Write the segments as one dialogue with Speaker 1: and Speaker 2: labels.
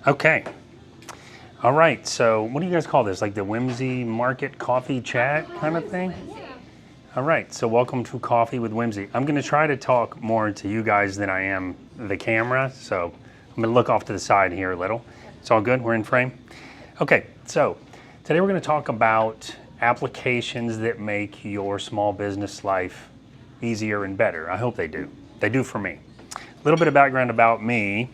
Speaker 1: Okay. All right. So what do you guys call this? Like the Whimsy Market coffee chat kind of thing? All right. So welcome to Coffee with Whimsy. I'm going to try to talk more to you guys than I am the camera. So I'm going to look off to the side here a little. It's all good. We're in frame. Okay. So today we're going to talk about applications that make your small business life easier and better. I hope they do. They do for me. A little bit of background about me.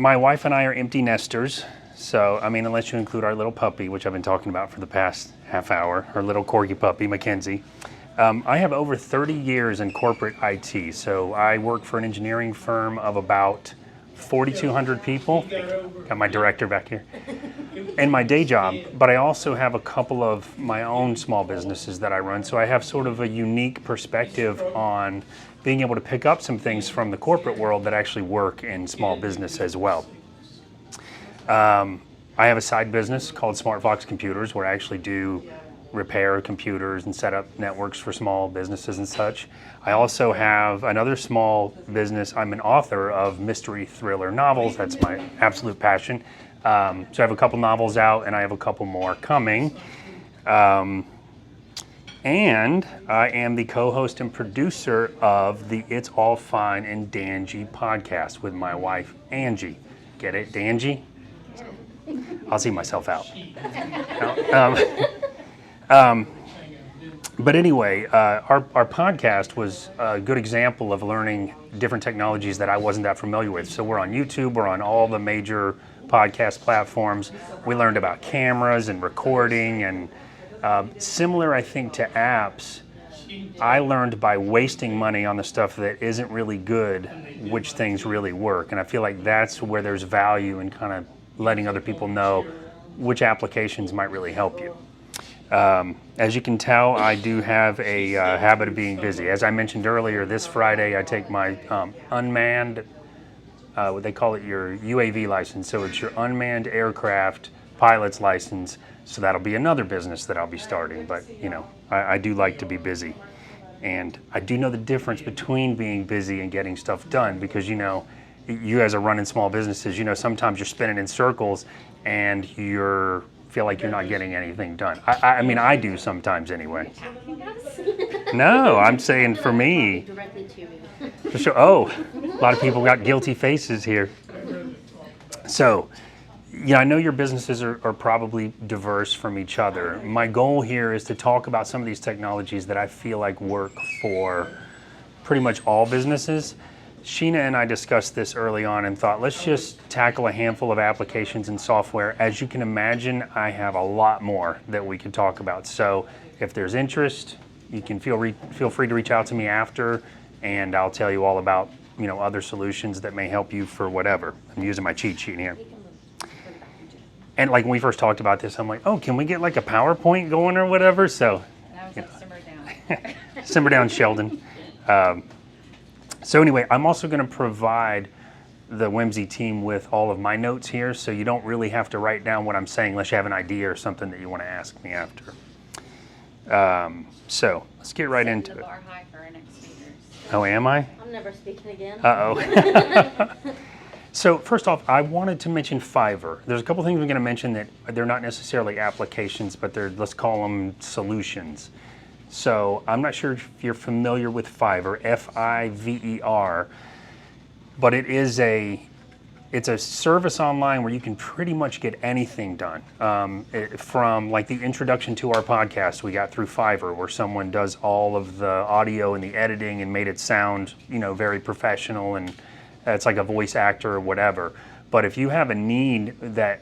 Speaker 1: My wife and I are empty nesters. So, I mean, unless you include our little puppy, which I've been talking about for the past half hour, our little corgi puppy, Mackenzie. I have over 30 years in corporate IT. So I work for an engineering firm of about 4,200 people. Got my director back here. And my day job, but I also have a couple of my own small businesses that I run. So I have sort of a unique perspective on being able to pick up some things from the corporate world that actually work in small business as well. I have a side business called Smart Fox Computers where I actually do repair computers and set up networks for small businesses and such. I also have another small business. I'm an author of mystery thriller novels. That's my absolute passion. So I have a couple novels out and I have a couple more coming. And I am the co-host and producer of the It's All Fine and Dangy podcast with my wife, Angie. Get it, Dangy? I'll see myself out. But anyway, our podcast was a good example of learning different technologies that I wasn't that familiar with. So we're on YouTube, we're on all the major podcast platforms. We learned about cameras and recording and similar, I think, to apps. I learned by wasting money on the stuff that isn't really good, which things really work. And I feel like that's where there's value in kind of letting other people know which applications might really help you. As you can tell, I do have a habit of being busy. As I mentioned earlier, this Friday I take my unmanned, what they call it, your UAV license. So it's your unmanned aircraft pilot's license. So that'll be another business that I'll be starting. But, you know, I do like to be busy. And I do know the difference between being busy and getting stuff done because, you know, you guys are running small businesses, you know, sometimes you're spinning in circles and feel like you're not getting anything done. I mean, I do sometimes anyway. No, I'm saying for me. Directly to me. For sure. Oh, a lot of people got guilty faces here. So, yeah, I know your businesses are probably diverse from each other. My goal here is to talk about some of these technologies that I feel like work for pretty much all businesses. Sheena and I discussed this early on and thought, let's just tackle a handful of applications and software. As you can imagine, I have a lot more that we could talk about. So if there's interest, you can feel free to reach out to me after, and I'll tell you all about, you know, other solutions that may help you for whatever. I'm using my cheat sheet here. And like when we first talked about this, I'm like, oh, can we get like a PowerPoint going or whatever? So,
Speaker 2: and I was like, simmer down.
Speaker 1: Simmer down, Sheldon. So anyway, I'm also going to provide the Whimsy team with all of my notes here, so you don't really have to write down what I'm saying unless you have an idea or something that you want to ask me after. So let's get right into it.
Speaker 2: Bar high for our next speakers.
Speaker 1: Oh, am I?
Speaker 3: I'm never speaking again.
Speaker 1: Uh-oh. So first off, I wanted to mention Fiverr. There's a couple things we're going to mention that they're not necessarily applications, but they're, let's call them solutions. So I'm not sure if you're familiar with Fiverr, Fiverr, but it's a service online where you can pretty much get anything done. From like the introduction to our podcast we got through Fiverr, where someone does all of the audio and the editing and made it sound, you know, very professional, and it's like a voice actor or whatever. But if you have a need that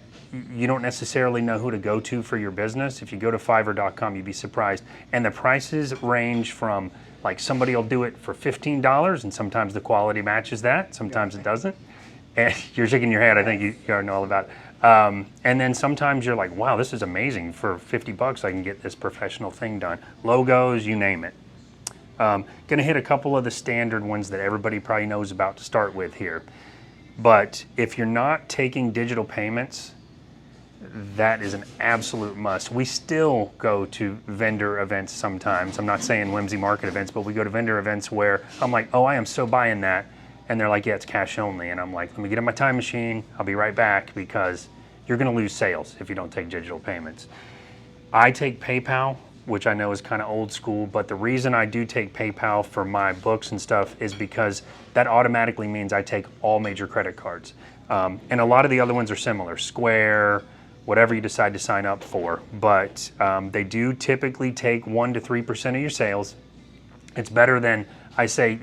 Speaker 1: you don't necessarily know who to go to for your business, if you go to Fiverr.com, you'd be surprised. And the prices range from, like, somebody will do it for $15, and sometimes the quality matches that, sometimes it doesn't. And you're shaking your head, I think you already know all about it. And then sometimes you're like, wow, this is amazing. For $50, I can get this professional thing done. Logos, you name it. Gonna hit a couple of the standard ones that everybody probably knows about to start with here. But if you're not taking digital payments, that is an absolute must. We still go to vendor events sometimes. I'm not saying Whimsy Market events, but we go to vendor events where I'm like, oh, I am so buying that. And they're like, yeah, it's cash only. And I'm like, let me get in my time machine. I'll be right back, because you're going to lose sales if you don't take digital payments. I take PayPal, which I know is kind of old school, but the reason I do take PayPal for my books and stuff is because that automatically means I take all major credit cards. And a lot of the other ones are similar, Square, whatever you decide to sign up for. But they do typically take 1 to 3% of your sales. It's better than, I say,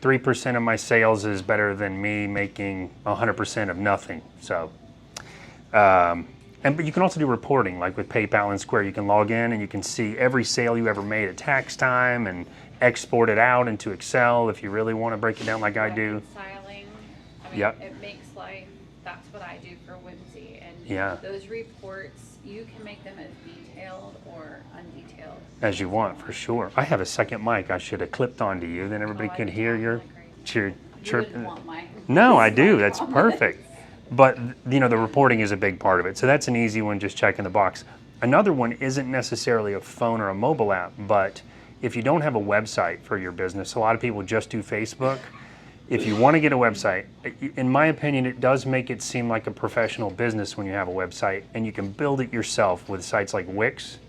Speaker 1: 3% of my sales is better than me making 100% of nothing. So, but you can also do reporting, like with PayPal and Square. You can log in and you can see every sale you ever made at tax time and export it out into Excel if you really want to break it down like I do.
Speaker 2: Reconciling. I mean,
Speaker 1: Yep.
Speaker 2: it makes life, that's what I do for Whimsy. And
Speaker 1: Yeah.
Speaker 2: those reports, you can make them as detailed or undetailed.
Speaker 1: As you want, for sure. I have a second mic I should have clipped onto you, then everybody
Speaker 2: Oh, I
Speaker 1: could
Speaker 2: can
Speaker 1: hear
Speaker 2: talk
Speaker 1: your
Speaker 2: like crazy.
Speaker 1: cheer.
Speaker 2: You wouldn't want mine.
Speaker 1: No, I do. That's perfect. But the reporting is a big part of it. So that's an easy one, just checking the box. Another one isn't necessarily a phone or a mobile app, but if you don't have a website for your business, a lot of people just do Facebook. If you want to get a website, in my opinion, it does make it seem like a professional business when you have a website, and you can build it yourself with sites like Wix,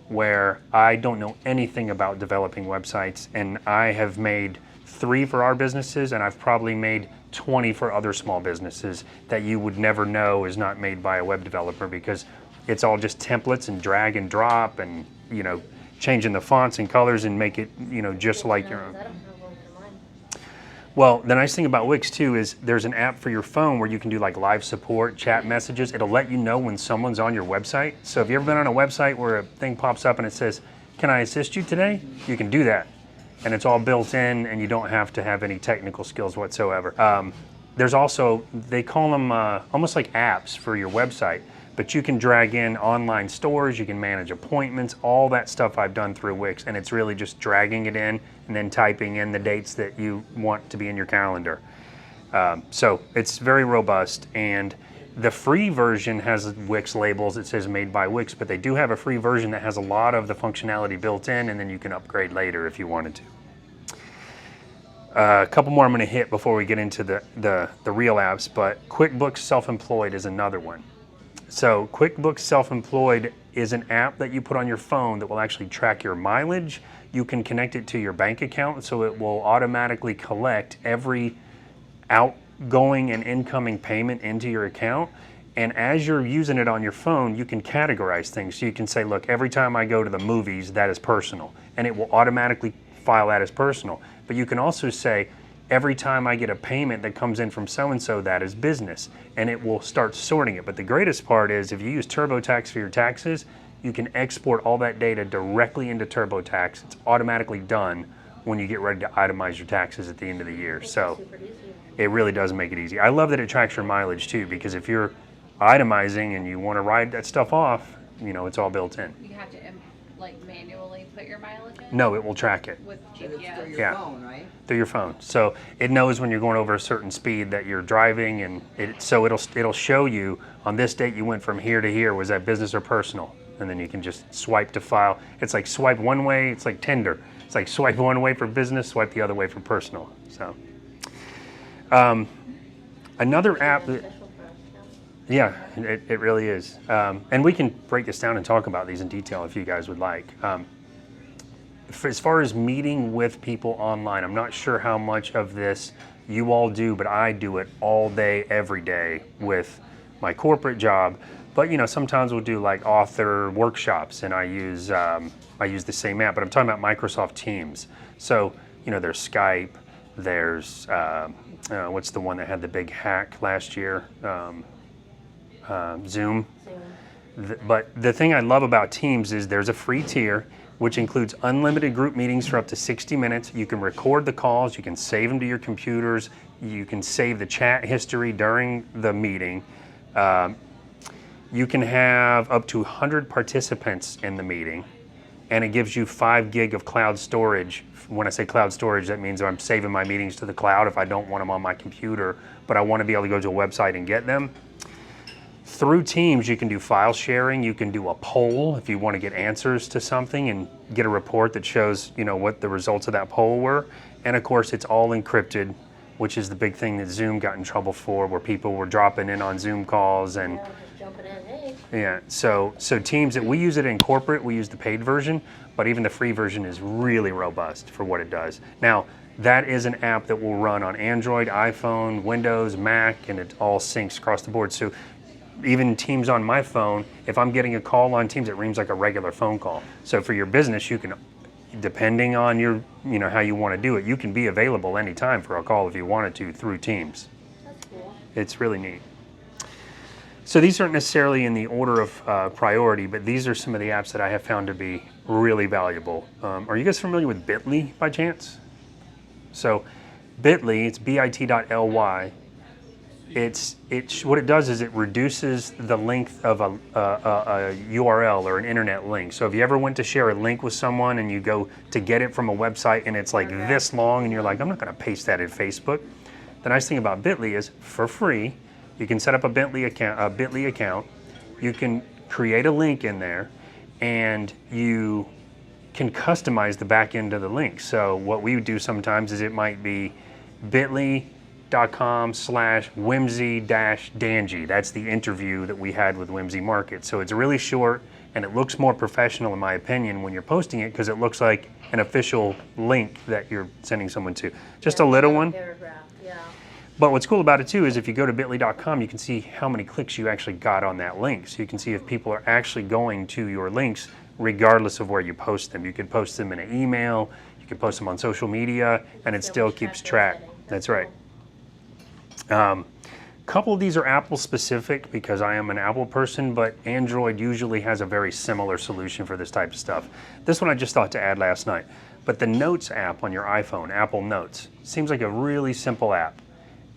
Speaker 1: where I don't know anything about developing websites, and I have made 3 for our businesses, and I've probably made 20 for other small businesses that you would never know is not made by a web developer, because it's all just templates and drag and drop and, changing the fonts and colors and make it, just like your own. Well, the nice thing about Wix too is there's an app for your phone where you can do like live support, chat messages. It'll let you know when someone's on your website. So if you've ever been on a website where a thing pops up and it says, "Can I assist you today?" You can do that. And it's all built in, and you don't have to have any technical skills whatsoever. There's also, they call them almost like apps for your website, but you can drag in online stores, you can manage appointments, all that stuff I've done through Wix, and it's really just dragging it in and then typing in the dates that you want to be in your calendar. So it's very robust, and the free version has Wix labels. It says made by Wix, but they do have a free version that has a lot of the functionality built in, and then you can upgrade later if you wanted to. A couple more I'm going to hit before we get into the real apps, but QuickBooks Self-Employed is another one. So QuickBooks Self-Employed is an app that you put on your phone that will actually track your mileage. You can connect it to your bank account, so it will automatically collect every outgoing and incoming payment into your account. And as you're using it on your phone, you can categorize things. So you can say, look, every time I go to the movies, that is personal. And it will automatically file that as personal. But you can also say, every time I get a payment that comes in from so-and-so, that is business. And it will start sorting it. But the greatest part is, if you use TurboTax for your taxes, you can export all that data directly into TurboTax. It's automatically done when you get ready to itemize your taxes at the end of the year. So it really does make it easy. I love that it tracks your mileage too, because if you're itemizing and you want to write that stuff off, it's all built in.
Speaker 2: You have to manually put your mileage in?
Speaker 1: No, it will track it.
Speaker 2: With
Speaker 3: But it's
Speaker 2: GPS?
Speaker 3: through your
Speaker 1: Yeah.
Speaker 3: phone, right?
Speaker 1: Through your phone. So it knows when you're going over a certain speed that you're driving, and it'll show you on this date you went from here to here. Was that business or personal? And then you can just swipe to file. It's like swipe one way. It's like Tinder. It's like swipe one way for business, swipe the other way for personal. So another app that, yeah, it really is. And we can break this down and talk about these in detail if you guys would like. As far as meeting with people online, I'm not sure how much of this you all do, but I do it all day, every day with my corporate job. But sometimes we'll do like author workshops, and I use the same app. But I'm talking about Microsoft Teams. So there's Skype, there's what's the one that had the big hack last year? Zoom. But the thing I love about Teams is there's a free tier, which includes unlimited group meetings for up to 60 minutes. You can record the calls, you can save them to your computers, you can save the chat history during the meeting. You can have up to 100 participants in the meeting, and it gives you 5 gig of cloud storage. When I say cloud storage, that means I'm saving my meetings to the cloud if I don't want them on my computer, but I want to be able to go to a website and get them. Through Teams, you can do file sharing. You can do a poll if you want to get answers to something and get a report that shows, what the results of that poll were. And of course, it's all encrypted. which is the big thing that Zoom got in trouble for, where people were dropping in on Zoom calls and
Speaker 3: Just jumping in, hey.
Speaker 1: yeah. So Teams, that we use it in corporate, we use the paid version, but even the free version is really robust for what it does. Now, that is an app that will run on Android, iPhone, Windows, Mac, and it all syncs across the board. So even Teams on my phone, if I'm getting a call on Teams, it rings like a regular phone call. So for your business, you can, depending on your, how you want to do it, you can be available anytime for a call if you wanted to through Teams.
Speaker 3: That's cool.
Speaker 1: It's really neat. So these aren't necessarily in the order of priority, but these are some of the apps that I have found to be really valuable. Are you guys familiar with Bitly by chance? So Bitly, it's bit.ly. It's what it does is it reduces the length of a URL or an internet link. So if you ever went to share a link with someone and you go to get it from a website and it's like this long and you're like, I'm not going to paste that in Facebook. The nice thing about Bitly is for free, you can set up a Bitly account. You can create a link in there, and you can customize the back end of the link. So what we do sometimes is it might be bit.com/whimsy-dangy. That's the interview that we had with Whimsy Market. So it's really short and it looks more professional in my opinion when you're posting it, because it looks like an official link that you're sending someone to. Just a little one.
Speaker 3: Paragraph, yeah.
Speaker 1: But what's cool about it too is if you go to bit.ly.com, you can see how many clicks you actually got on that link. So you can see if people are actually going to your links regardless of where you post them. You could post them in an email, you could post them on social media, and it still keeps track. That's right. A couple of these are Apple specific because I am an Apple person, but Android usually has a very similar solution for this type of stuff. This one I just thought to add last night. But the Notes app on your iPhone, Apple Notes, seems like a really simple app.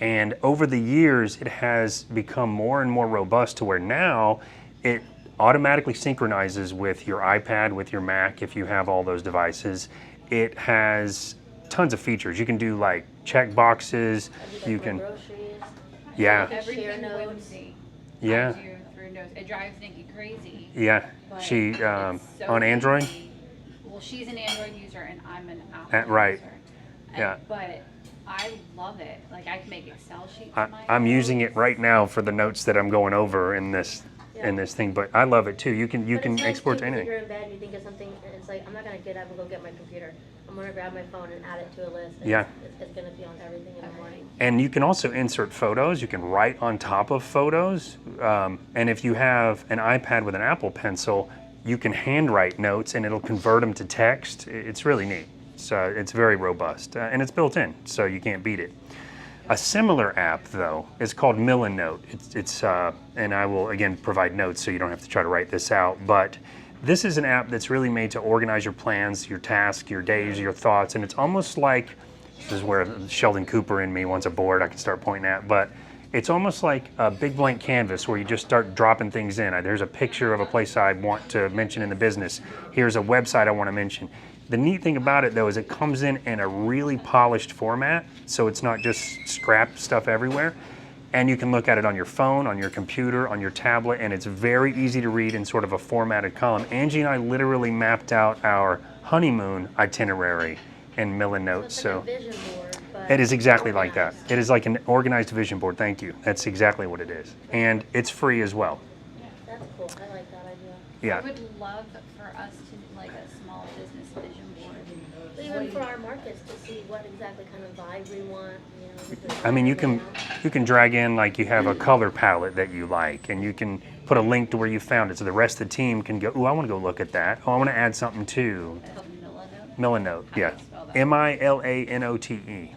Speaker 1: And over the years, it has become more and more robust to where now it automatically synchronizes with your iPad, with your Mac, if you have all those devices. It has tons of features. You can do like check boxes. You can, yeah,
Speaker 2: Everything
Speaker 3: notes.
Speaker 2: Whimsy.
Speaker 1: Yeah.
Speaker 2: I do through Notes. It drives Nikki crazy.
Speaker 1: yeah.
Speaker 2: but
Speaker 1: She
Speaker 2: it's so
Speaker 1: on Android.
Speaker 2: easy. Well, she's an Android user and I'm an Apple
Speaker 1: Right.
Speaker 2: user.
Speaker 1: Yeah.
Speaker 2: But I love it. Like I can make Excel sheets.
Speaker 1: I'm using it right now for the notes that I'm going over in this thing. But I love it too. You can export to anything.
Speaker 3: You're in bed and you think of something, and it's like, I'm not gonna get up and go get my computer. I'm gonna grab my phone and add it to a list. And
Speaker 1: Yeah.
Speaker 3: It's gonna be on everything in the morning.
Speaker 1: And you can also insert photos. You can write on top of photos. And if you have an iPad with an Apple Pencil, you can handwrite notes and it'll convert them to text. It's really neat. So it's very robust and it's built in, so you can't beat it. A similar app though is called Milanote. It's and I will again provide notes so you don't have to try to write this out. But this is an app that's really made to organize your plans, your tasks, your days, your thoughts, and it's almost like, this is where Sheldon Cooper in me wants a board I can start pointing at, but it's almost like a big blank canvas where you just start dropping things in. There's a picture of a place I want to mention in the business. Here's a website I want to mention. The neat thing about it though is it comes in a really polished format, so it's not just scrap stuff everywhere. And you can look at it on your phone, on your computer, on your tablet, and it's very easy to read in sort of a formatted column. Angie and I literally mapped out our honeymoon itinerary in Milanote.
Speaker 3: So it's like a vision board, but
Speaker 1: it is exactly like that.
Speaker 3: organized.
Speaker 1: It is like an organized vision board, thank you. That's exactly what it is. And it's free as well.
Speaker 3: That's cool. I like that idea.
Speaker 1: Yeah.
Speaker 2: I would love for us to do like a small business vision board.
Speaker 3: But even for our markets to see what exactly kind of vibe we want, with the
Speaker 1: I mean, you
Speaker 3: layout.
Speaker 1: can drag in, like you have a color palette that you like, and you can put a link to where you found it, so the rest of the team can go, ooh, I want to go look at that. Oh, I want to add something too.
Speaker 2: It's called Milanote.
Speaker 1: Milanote, yeah.
Speaker 2: How do you spell that?
Speaker 1: Milanote.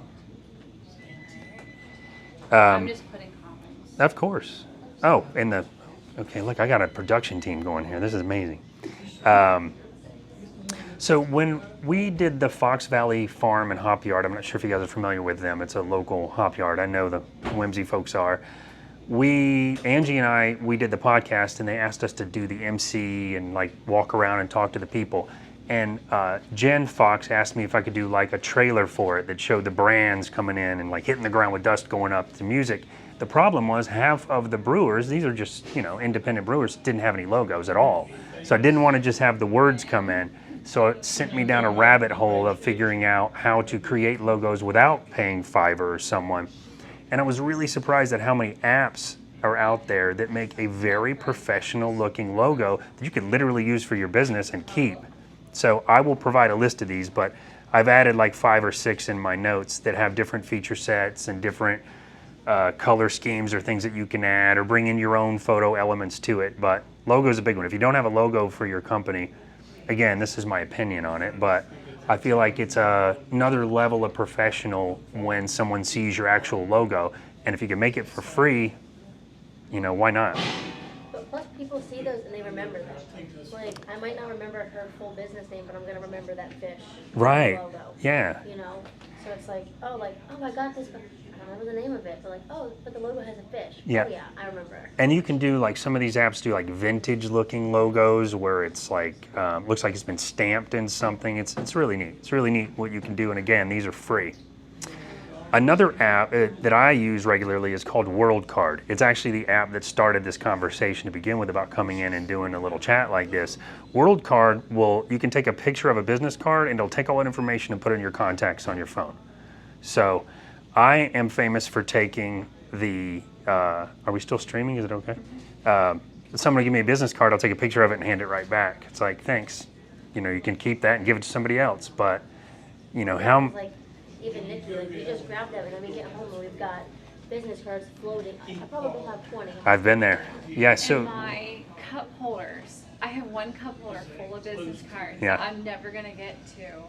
Speaker 2: I'm just putting comments.
Speaker 1: Of course. Oh, and okay, look, I got a production team going here. This is amazing. So when we did the Fox Valley Farm and Hop Yard, I'm not sure if you guys are familiar with them. It's a local hop yard. I know the Whimsy folks are. Angie and I, we did the podcast and they asked us to do the MC and like walk around and talk to the people. And Jen Fox asked me if I could do like a trailer for it that showed the brands coming in and like hitting the ground with dust going up to music. The problem was half of the brewers, these are just, independent brewers, didn't have any logos at all. So I didn't want to just have the words come in. So it sent me down a rabbit hole of figuring out how to create logos without paying Fiverr or someone. And I was really surprised at how many apps are out there that make a very professional looking logo that you could literally use for your business and keep. So I will provide a list of these, but I've added like 5 or 6 in my notes that have different feature sets and different color schemes or things that you can add or bring in your own photo elements to it. But logo is a big one. If you don't have a logo for your company, again, this is my opinion on it, but I feel like it's another level of professional when someone sees your actual logo. And if you can make it for free, you know, why not?
Speaker 3: But plus people see those and they remember them. Like, I might not remember her full business name, but I'm gonna remember that fish
Speaker 1: Right.
Speaker 3: logo.
Speaker 1: Yeah.
Speaker 3: You know? So it's like, oh, I got this, but I don't remember the name of it. But like, oh, but the logo has a fish.
Speaker 1: Yeah.
Speaker 3: Oh yeah, I remember.
Speaker 1: And you can do like some of these apps do like vintage looking logos where it's like looks like it's been stamped in something. It's really neat. It's really neat what you can do. And again, these are free. Another app that I use regularly is called WorldCard. It's actually the app that started this conversation to begin with about coming in and doing a little chat like this. WorldCard you can take a picture of a business card and it'll take all that information and put it in your contacts on your phone. So I am famous for taking are we still streaming? Is it okay? Someone give me a business card, I'll take a picture of it and hand it right back. It's like, thanks. You know, you can keep that and give it to somebody else, but you know,
Speaker 3: Like, even Nikki, like, we just grabbed them and then we get home and we've got business cards floating. I probably have 20.
Speaker 1: I've been there. Yeah, so
Speaker 2: And my cup holders, I have one cup holder full of business cards.
Speaker 1: Yeah.
Speaker 2: I'm never gonna get to,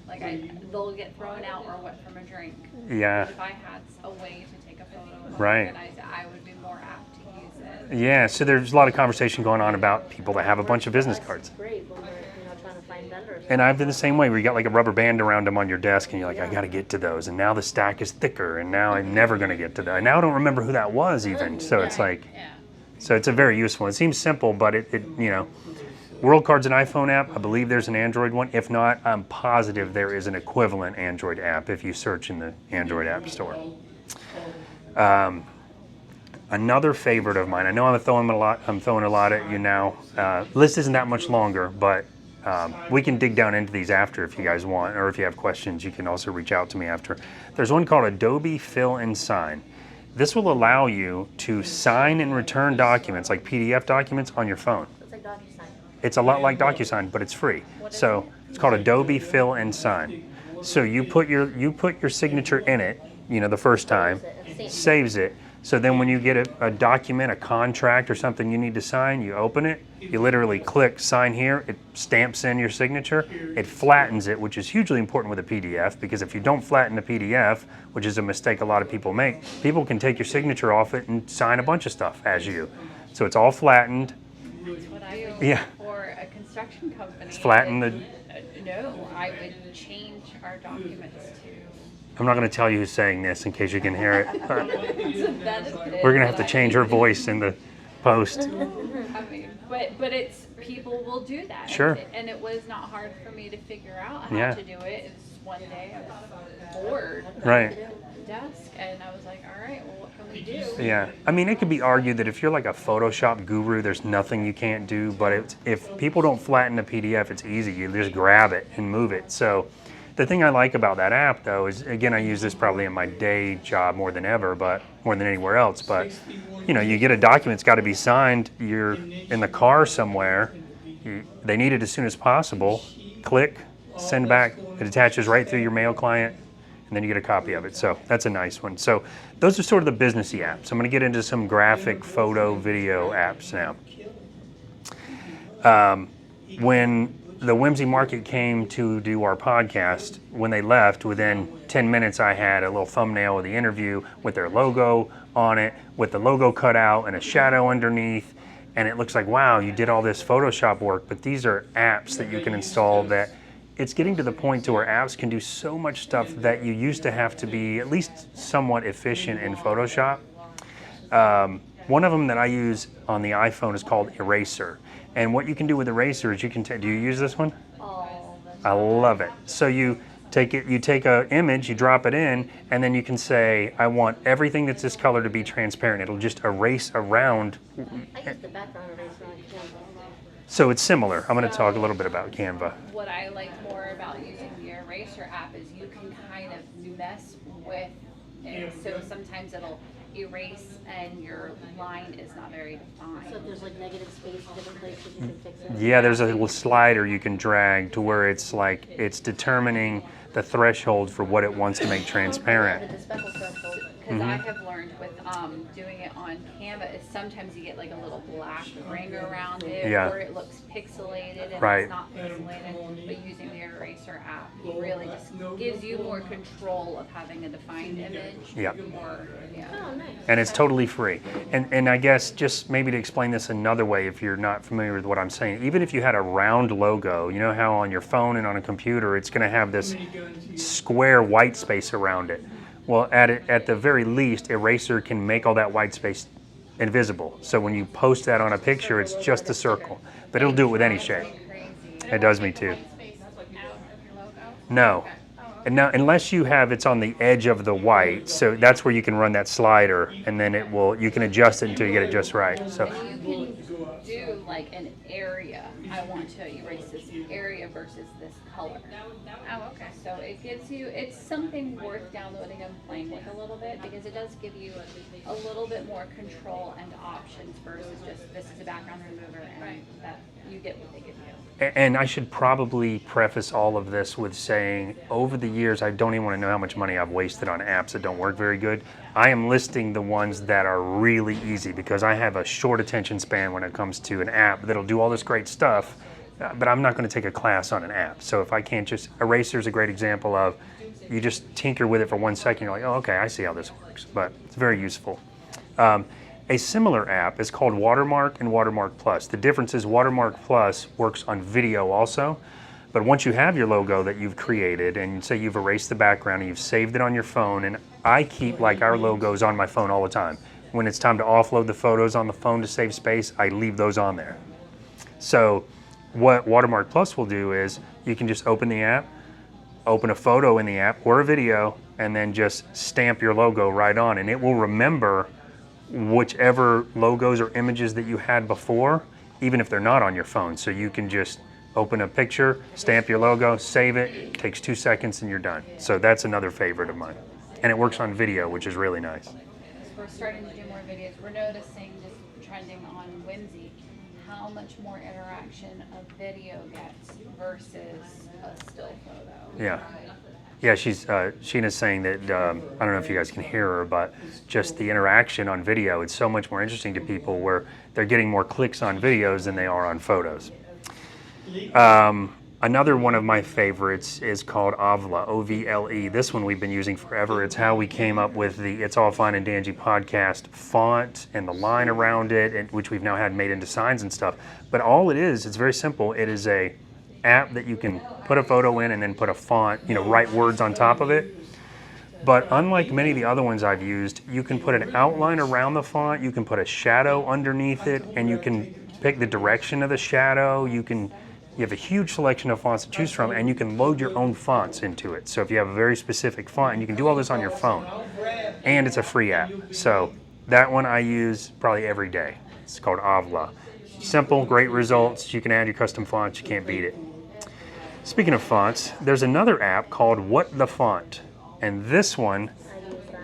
Speaker 2: like, they'll get thrown out or what from a drink.
Speaker 1: yeah.
Speaker 2: If I had a way to take a photo and
Speaker 1: Right.
Speaker 2: organize it, I would be more apt to use it.
Speaker 1: Yeah, so there's a lot of conversation going on about people that have a bunch of business cards.
Speaker 3: It's great when we're trying to find vendors.
Speaker 1: And I've been the same way where you got like a rubber band around them on your desk and you're like, I got to get to those. And now the stack is thicker and now I'm never going to get to that. And now I don't remember who that was even. So it's like,
Speaker 2: Yeah.
Speaker 1: so it's a very useful. It seems simple, but it you know, WorldCard's an iPhone app. I believe there's an Android one. If not, I'm positive there is an equivalent Android app if you search in the Android App Store. Another favorite of mine. I know I'm throwing a lot at you now. List isn't that much longer, but we can dig down into these after if you guys want, or if you have questions, you can also reach out to me after. There's one called Adobe Fill and Sign. This will allow you to sign and return documents, like PDF documents, on your phone.
Speaker 3: It's like DocuSign.
Speaker 1: It's a lot like DocuSign, but it's free. So it's called Adobe Fill and Sign. So you put your signature in it, you know, the first time, saves it. So then when you get a document, a contract or something you need to sign, you open it, you literally click sign here, it stamps in your signature, it flattens it, which is hugely important with a PDF, because if you don't flatten a PDF, which is a mistake a lot of people make, people can take your signature off it and sign a bunch of stuff as you. So it's all flattened.
Speaker 2: That's what I would do
Speaker 1: Yeah.
Speaker 2: for a construction company.
Speaker 1: Flatten the...
Speaker 2: No, I would change our documents to.
Speaker 1: I'm not going to tell you who's saying this in case you can hear it.
Speaker 2: It's a benefit,
Speaker 1: We're going to have
Speaker 2: but
Speaker 1: to change her voice in the post.
Speaker 2: I mean, but it's, people will do that.
Speaker 1: Sure.
Speaker 2: And it was not hard for me to figure out how
Speaker 1: Yeah.
Speaker 2: to do it. It's one day I was bored
Speaker 1: Right.
Speaker 2: at the desk and I was like, all right, well, what can we do?
Speaker 1: Yeah, I mean, it could be argued that if you're like a Photoshop guru, there's nothing you can't do, but if people don't flatten a PDF, it's easy. You just grab it and move it. So the thing I like about that app, though, is, again, I use this probably in my day job more than ever, but more than anywhere else, but, you know, you get a document, it's got to be signed, you're in the car somewhere, they need it as soon as possible, click, send back, it attaches right through your mail client, and then you get a copy of it. So that's a nice one. So those are sort of the businessy apps. I'm going to get into some graphic, photo, video apps now. When the Whimsy Market came to do our podcast, when they left, within 10 minutes I had a little thumbnail of the interview with their logo on it, with the logo cut out and a shadow underneath. And it looks like, wow, you did all this Photoshop work, but these are apps that you can install that it's getting to the point to where apps can do so much stuff that you used to have to be at least somewhat efficient in Photoshop. One of them that I use on the iPhone is called Eraser. And what you can do with Eraser is you can do you use this one?
Speaker 3: Oh,
Speaker 1: I love it. So you take an image, you drop it in, and then you can say, I want everything that's this color to be transparent. It'll just erase around.
Speaker 3: I use the background eraser on Canva.
Speaker 1: So it's similar. I'm going to talk a little bit about Canva.
Speaker 2: What I like more about using the eraser app is you can kind of mess with it. So sometimes it'll erase and your line is not very defined.
Speaker 3: So if there's like negative space in different places, you can fix it.
Speaker 1: Yeah, there's a little slider you can drag to where it's like it's determining the threshold for what it wants to make transparent.
Speaker 3: The speckle threshold.
Speaker 2: Because I have learned with doing it on Canva is sometimes you get like a little black ring around it,
Speaker 1: Yeah.
Speaker 2: or it looks pixelated and
Speaker 1: Right.
Speaker 2: it's not pixelated. But using the eraser app really just gives you more control of having a defined image.
Speaker 1: Yeah.
Speaker 3: Oh, nice.
Speaker 1: And it's totally free. And I guess just maybe to explain this another way, if you're not familiar with what I'm saying, even if you had a round logo, you know how on your phone and on a computer it's going to have this square white space around it. Well, at the very least, eraser can make all that white space invisible. So when you post that on a picture, it's just a circle. But it'll do it with any shape. It does me too. No. And now, unless you have it's on the edge of the white, so that's where you can run that slider, and then you can adjust it until you get it just right. So
Speaker 2: And you can do like an area. I want to erase this area versus this color. Oh, okay. So it gives you, it's something worth downloading and playing with a little bit because it does give you a little bit more control and options versus just this is a background remover and that you get what they give you.
Speaker 1: And I should probably preface all of this with saying, over the years, I don't even want to know how much money I've wasted on apps that don't work very good. I am listing the ones that are really easy because I have a short attention span when it comes to an app that'll do all this great stuff, but I'm not going to take a class on an app. So if I can't just, Eraser's a great example of, you just tinker with it for 1 second, you're like, oh, okay, I see how this works, but it's very useful. A similar app is called Watermark and Watermark Plus. The difference is Watermark Plus works on video also, but once you have your logo that you've created and say you've erased the background and you've saved it on your phone, and I keep like our logos on my phone all the time. When it's time to offload the photos on the phone to save space, I leave those on there. So what Watermark Plus will do is you can just open the app, open a photo in the app or a video, and then just stamp your logo right on, and it will remember whichever logos or images that you had before, even if they're not on your phone. So you can just open a picture, stamp your logo, save it, takes 2 seconds and you're done. So that's another favorite of mine. And it works on video, which is really nice.
Speaker 2: We're starting to do more videos. We're noticing just trending on Whimsy how much more interaction a video gets versus a still photo.
Speaker 1: Yeah. Yeah, Sheena's saying that, I don't know if you guys can hear her, but just the interaction on video, it's so much more interesting to people where they're getting more clicks on videos than they are on photos. Another one of my favorites is called Ovle, O-V-L-E. This one we've been using forever. It's how we came up with the It's All Fine and Dandy podcast font and the line around it, and, which we've now had made into signs and stuff. But all it is, it's very simple. It is a app that you can put a photo in and then put a font, write words on top of it. But unlike many of the other ones I've used, you can put an outline around the font, you can put a shadow underneath it, and you can pick the direction of the shadow. You have a huge selection of fonts to choose from, and you can load your own fonts into it. So if you have a very specific font, and you can do all this on your phone. And it's a free app. So that one I use probably every day. It's called Ovle. Simple, great results. You can add your custom fonts, you can't beat it. Speaking of fonts, there's another app called What the Font. And this one,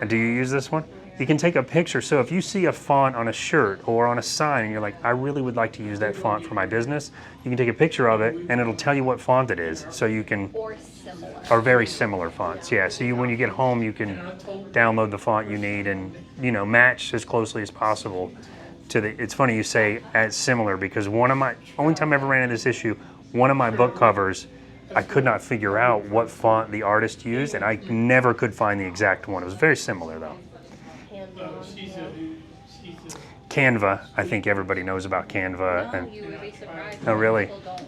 Speaker 1: do you use this one? You can take a picture. So if you see a font on a shirt or on a sign and you're like, I really would like to use that font for my business, you can take a picture of it and it'll tell you what font it is. So you can, or very similar fonts, yeah. So when you get home, you can download the font you need and, match as closely as possible to the, it's funny you say as similar because only time I ever ran into this issue, one of my book covers, I could not figure out what font the artist used, and I never could find the exact one. It was very similar, though. Canva, I think everybody knows about Canva.
Speaker 2: No, you would be surprised.
Speaker 1: Oh, really?
Speaker 2: People don't.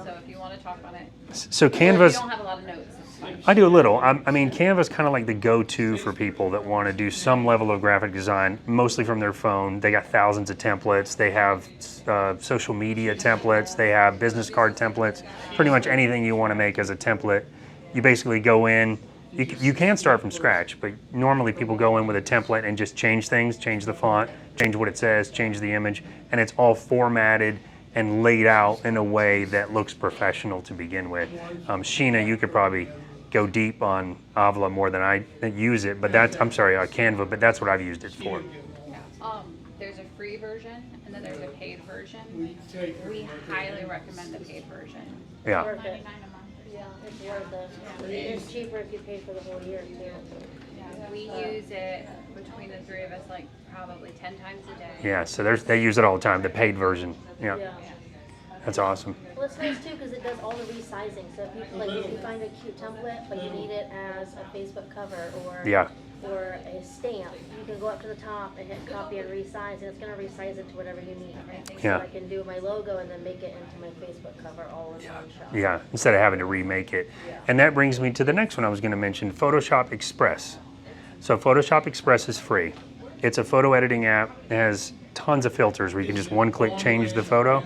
Speaker 2: So if you want to talk on it.
Speaker 1: So
Speaker 2: If
Speaker 1: Canva's,
Speaker 2: you don't have a lot of notes, it's fine.
Speaker 1: I do a little. Canva's kind of like the go-to for people that want to do some level of graphic design, mostly from their phone. They got thousands of templates. They have social media templates. They have business card templates. Pretty much anything you want to make as a template. You basically go in. You can start from scratch, but normally people go in with a template and just change things, change the font, change what it says, change the image, and it's all formatted and laid out in a way that looks professional to begin with. Sheena, you could probably go deep on Avila more than I use it, but that's, I'm sorry, Canva, but that's what I've used it for.
Speaker 2: There's a free version and then there's a paid version. We highly recommend the paid version.
Speaker 1: Yeah.
Speaker 3: Worth it.
Speaker 2: $99 a month.
Speaker 3: Yeah, it's worth it. It's cheaper if you pay for the whole year too.
Speaker 2: Yeah, we use it between the three of us like probably 10 times a day.
Speaker 1: Yeah, so they use it all the time, the paid version. Yeah,
Speaker 3: Yeah.
Speaker 1: that's awesome.
Speaker 3: Well, it's nice too because it does all the resizing. So if you find a cute template, but you need it as a Facebook cover or
Speaker 1: Yeah.
Speaker 3: or a stamp, you can go up to the top and hit copy and resize, and it's going to resize it to whatever you need.
Speaker 1: Yeah.
Speaker 3: So I can do my logo and then make it into my Facebook cover all in one shot.
Speaker 1: Yeah, instead of having to remake it. And that brings me to the next one I was going to mention, Photoshop Express. So Photoshop Express is free. It's a photo editing app. It has tons of filters where you can just one-click change the photo.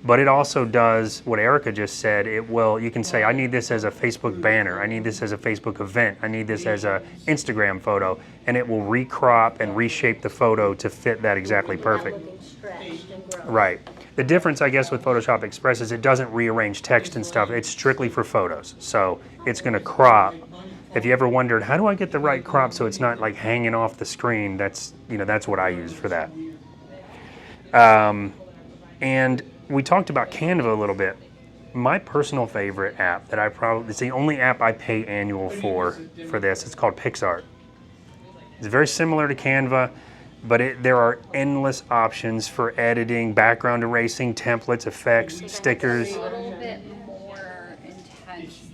Speaker 1: But it also does what Erica just said. It will, you can say, I need this as a Facebook banner. I need this as a Facebook event. I need this as a Instagram photo. And it will recrop and reshape the photo to fit that exactly perfect.
Speaker 3: Not looking stretched and gross.
Speaker 1: Right. The difference, I guess, with Photoshop Express is it doesn't rearrange text and stuff. It's strictly for photos. So it's going to crop. If you ever wondered, how do I get the right crop so it's not like hanging off the screen, that's what I use for that. And we talked about Canva a little bit. My personal favorite app that it's the only app I pay annual for this. It's called PixArt. It's very similar to Canva, but there are endless options for editing, background erasing, templates, effects, stickers.
Speaker 2: It's a little bit more intense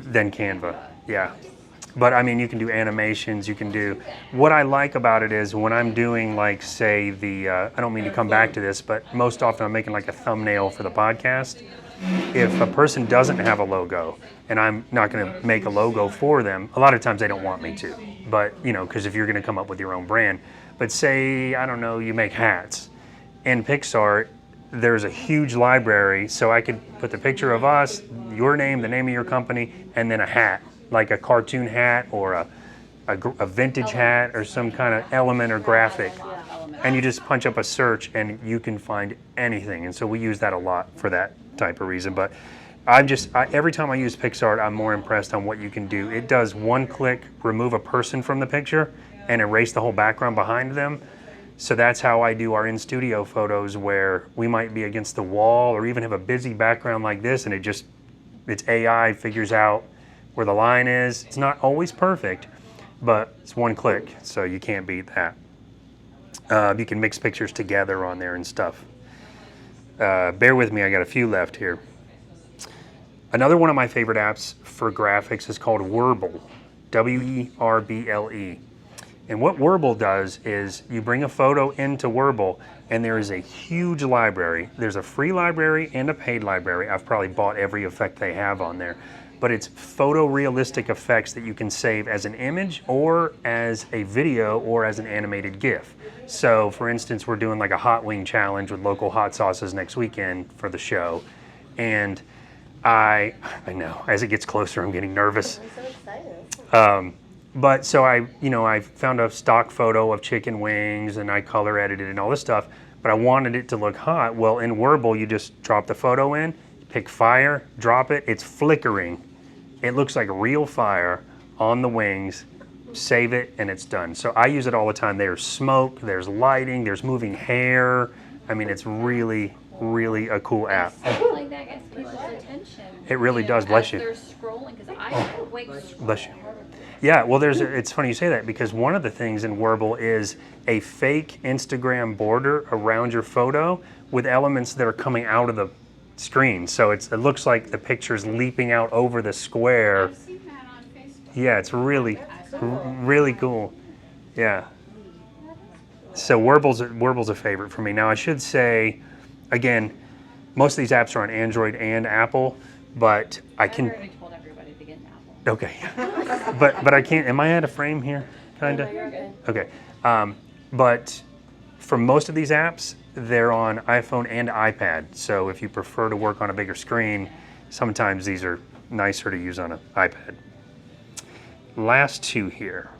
Speaker 1: Than Canva, yeah. But I mean, you can do animations, you can do, what I like about it is when I'm doing like, say I don't mean to come back to this, but most often I'm making like a thumbnail for the podcast. If a person doesn't have a logo and I'm not gonna make a logo for them, a lot of times they don't want me to, but because if you're gonna come up with your own brand, but say, I don't know, you make hats. In PixArt, there's a huge library, so I could put the picture of us, your name, the name of your company, and then a hat, like a cartoon hat or a vintage hat or some kind of element or graphic. And you just punch up a search and you can find anything. And so we use that a lot for that type of reason. But every time I use PixArt, I'm more impressed on what you can do. It does one click, remove a person from the picture and erase the whole background behind them. So that's how I do our in-studio photos where we might be against the wall or even have a busy background like this and it's AI figures out where the line is. It's not always perfect, but it's one click, so you can't beat that. You can mix pictures together on there and stuff. Bear with me, I got a few left here. Another one of my favorite apps for graphics is called Werble, W-E-R-B-L-E. And what Werble does is you bring a photo into Werble and there is a huge library. There's a free library and a paid library. I've probably bought every effect they have on there. But it's photorealistic effects that you can save as an image or as a video or as an animated GIF. So for instance, we're doing like a hot wing challenge with local hot sauces next weekend for the show. And I know, as it gets closer, I'm getting nervous.
Speaker 3: I'm so excited.
Speaker 1: But so I found a stock photo of chicken wings and I color edited and all this stuff, but I wanted it to look hot. Well, in Werble, you just drop the photo in, pick fire, drop it, it's flickering. It looks like real fire on the wings, save it, and it's done. So I use it all the time. There's smoke, there's lighting, there's moving hair. I mean, it's really, really a cool app.
Speaker 2: Stuff like that gets people's attention.
Speaker 1: It really does, bless you.
Speaker 2: They're scrolling, because I quit scrolling.
Speaker 1: Bless you. Yeah, well, it's funny you say that because one of the things in Werble is a fake Instagram border around your photo with elements that are coming out of the screen. So it looks like the picture's leaping out over the square.
Speaker 2: I've seen that on Facebook.
Speaker 1: Yeah, it's really cool. Yeah. So Werble's a favorite for me. Now I should say, again, most of these apps are on Android and Apple, but I can.
Speaker 2: I've already told everybody to get an Apple.
Speaker 1: Okay. but I can't. Am I out of frame here? Kinda.
Speaker 3: You're okay.
Speaker 1: Okay. But for most of these apps, they're on iPhone and iPad. So if you prefer to work on a bigger screen, sometimes these are nicer to use on an iPad. Last two here.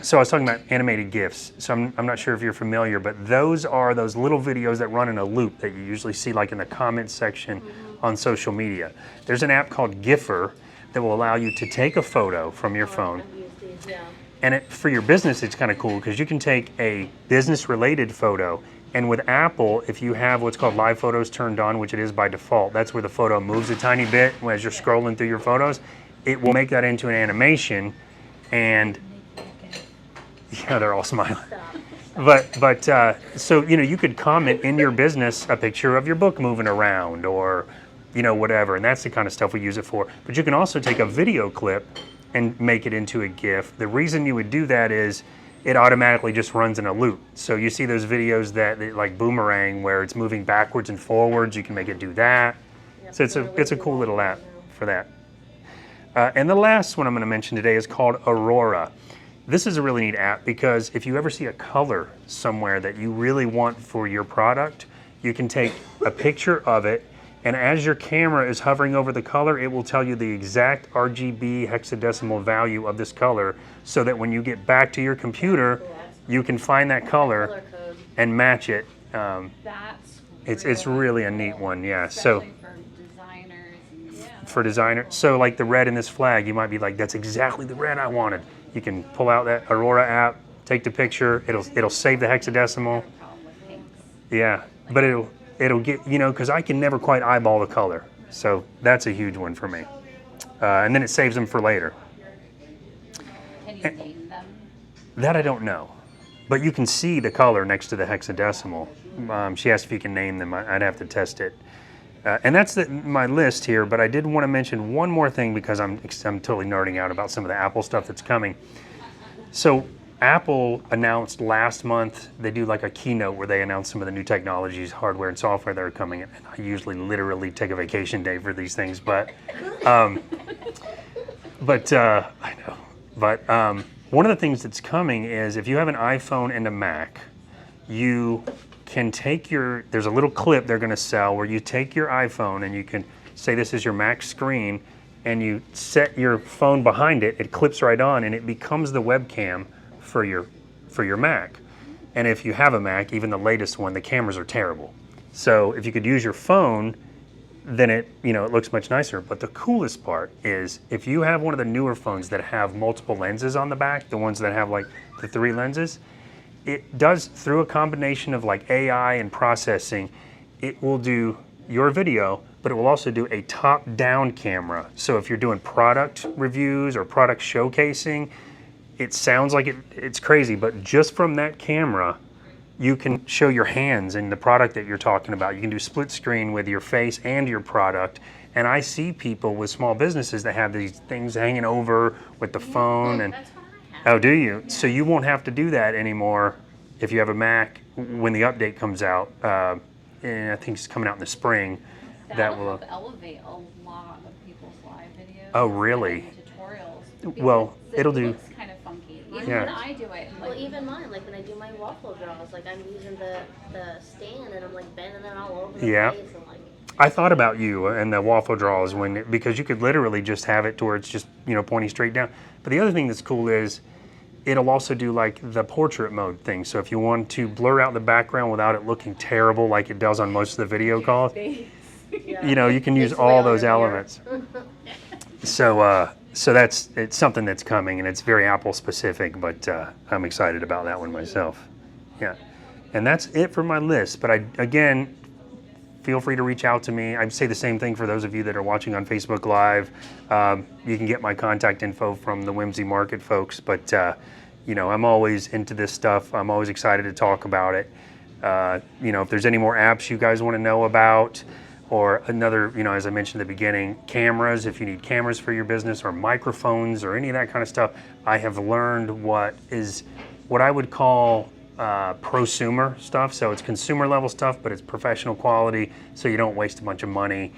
Speaker 1: So I was talking about animated GIFs. So I'm not sure if you're familiar, but those are those little videos that run in a loop that you usually see like in the comments section on social media. There's an app called Giffer that will allow you to take a photo from your phone.
Speaker 3: I've used these, yeah.
Speaker 1: And for your business, it's kind of cool because you can take a business-related photo. And with Apple, if you have what's called live photos turned on, which it is by default, that's where the photo moves a tiny bit as you're scrolling through your photos. It will make that into an animation, and yeah, they're all smiling. But so you could comment in your business a picture of your book moving around, or whatever, and that's the kind of stuff we use it for. But you can also take a video clip and make it into a GIF. The reason you would do that is it automatically just runs in a loop. So you see those videos that like Boomerang where it's moving backwards and forwards. You can make it do that.
Speaker 3: Yep,
Speaker 1: So it's a cool little app for that. And the last one I'm going to mention today is called Aurora. This is a really neat app because if you ever see a color somewhere that you really want for your product, you can take a picture of it, and as your camera is hovering over the color, it will tell you the exact RGB hexadecimal value of this color, so that when you get back to your computer, you can find that color
Speaker 3: code.
Speaker 1: and match it.
Speaker 2: That's
Speaker 1: It's really a neat one, yeah. So
Speaker 2: especially for designers. And,
Speaker 1: for designer, so like the red in this flag, you might be like, that's exactly the red I wanted. You can pull out that Aurora app, take the picture, it'll save the hexadecimal.
Speaker 2: problem with pinks.
Speaker 1: Yeah, but it'll get, because I can never quite eyeball the color. So that's a huge one for me. And then it saves them for later.
Speaker 2: Can you name them?
Speaker 1: That I don't know. But you can see the color next to the hexadecimal. She asked if you can name them. I'd have to test it. And that's my list here, but I did want to mention one more thing because I'm totally nerding out about some of the Apple stuff that's coming. So Apple announced last month, they do like a keynote where they announce some of the new technologies, hardware and software that are coming. And I usually literally take a vacation day for these things, but I know. But one of the things that's coming is if you have an iPhone and a Mac, you can take there's a little clip they're going to sell where you take your iPhone and you can say this is your Mac screen, and you set your phone behind it, it clips right on, and it becomes the webcam for your Mac. And if you have a Mac, even the latest one, the cameras are terrible. So if you could use your phone, then it looks much nicer. But the coolest part is if you have one of the newer phones that have multiple lenses on the back, the ones that have like the 3 lenses, it does, through a combination of like AI and processing, it will do your video, but it will also do a top-down camera. So if you're doing product reviews or product showcasing, it sounds like it's crazy, but just from that camera, you can show your hands and the product that you're talking about. You can do split screen with your face and your product. And I see people with small businesses that have these things hanging over with the phone. And
Speaker 2: That's what I have.
Speaker 1: oh, do you? So you won't have to do that anymore if you have a Mac when the update comes out. And I think it's coming out in the spring.
Speaker 2: That'll
Speaker 1: will.
Speaker 2: help elevate a lot of people's live videos.
Speaker 1: Oh, really?
Speaker 2: And tutorials.
Speaker 1: Well,
Speaker 2: Because
Speaker 1: it'll
Speaker 2: it
Speaker 1: do.
Speaker 2: looks kind of funky. Even
Speaker 1: Yeah.
Speaker 2: when I do it.
Speaker 3: Well, even mine, like when I do my waffle draws, like I'm using the stand and I'm like bending it all over the
Speaker 1: Yeah.
Speaker 3: place and like.
Speaker 1: I thought about you and the waffle draws because you could literally just have it to where it's just pointing straight down. But the other thing that's cool is it'll also do like the portrait mode thing. So if you want to blur out the background without it looking terrible like it does on most of the video calls,
Speaker 3: Yeah.
Speaker 1: you can use
Speaker 3: It's way
Speaker 1: all
Speaker 3: over
Speaker 1: those
Speaker 3: here.
Speaker 1: elements. So it's something that's coming, and it's very Apple specific, but I'm excited about that one myself. Yeah, and that's it for my list. But again, feel free to reach out to me. I'd say the same thing for those of you that are watching on Facebook Live. You can get my contact info from the Whimsy Market folks, but I'm always into this stuff. I'm always excited to talk about it. If there's any more apps you guys want to know about, or another, as I mentioned at the beginning, cameras, if you need cameras for your business, or microphones, or any of that kind of stuff, I have learned what I would call prosumer stuff. So it's consumer level stuff, but it's professional quality, so you don't waste a bunch of money,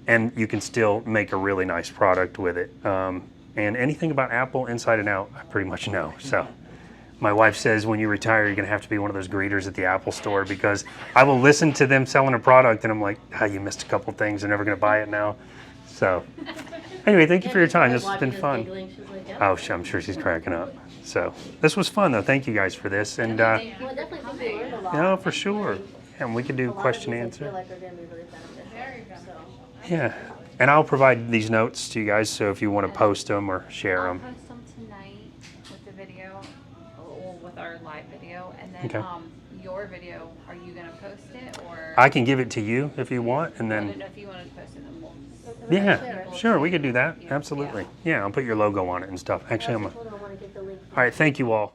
Speaker 1: and you can still make a really nice product with it. And anything about Apple inside and out, I pretty much know. So my wife says when you retire, you're gonna have to be one of those greeters at the Apple store, because I will listen to them selling a product and I'm like, you missed a couple things, they're never gonna buy it now. So Anyway, thank you for your
Speaker 3: she's,
Speaker 1: time.
Speaker 3: like,
Speaker 1: This has been
Speaker 3: watching us
Speaker 1: fun.
Speaker 3: giggling. She's like, yep.
Speaker 1: Oh, I'm sure she's cracking up. So this was fun, though. Thank you guys for this. And
Speaker 3: Well, I definitely think we learned a lot.
Speaker 1: no, for sure. And we could do
Speaker 3: A lot of
Speaker 1: question
Speaker 3: these I
Speaker 1: answer.
Speaker 3: feel like are going to be really beneficial. So.
Speaker 1: Yeah. And I'll provide these notes to you guys. So if you want to post them or share
Speaker 2: I'll
Speaker 1: them.
Speaker 2: post them tonight with the video, or with our live video, and then
Speaker 1: Okay.
Speaker 2: Your video. Are you gonna post it or?
Speaker 1: I can give it to you if you want, and
Speaker 2: I
Speaker 1: then.
Speaker 2: don't know if you want to post it, then we'll.
Speaker 1: Yeah, sure, we could do that.
Speaker 2: Yeah.
Speaker 1: Absolutely. Yeah, I'll put your logo on it and stuff. Actually, I'm.
Speaker 3: Hold on, I want to get the link.
Speaker 1: All right, thank you all.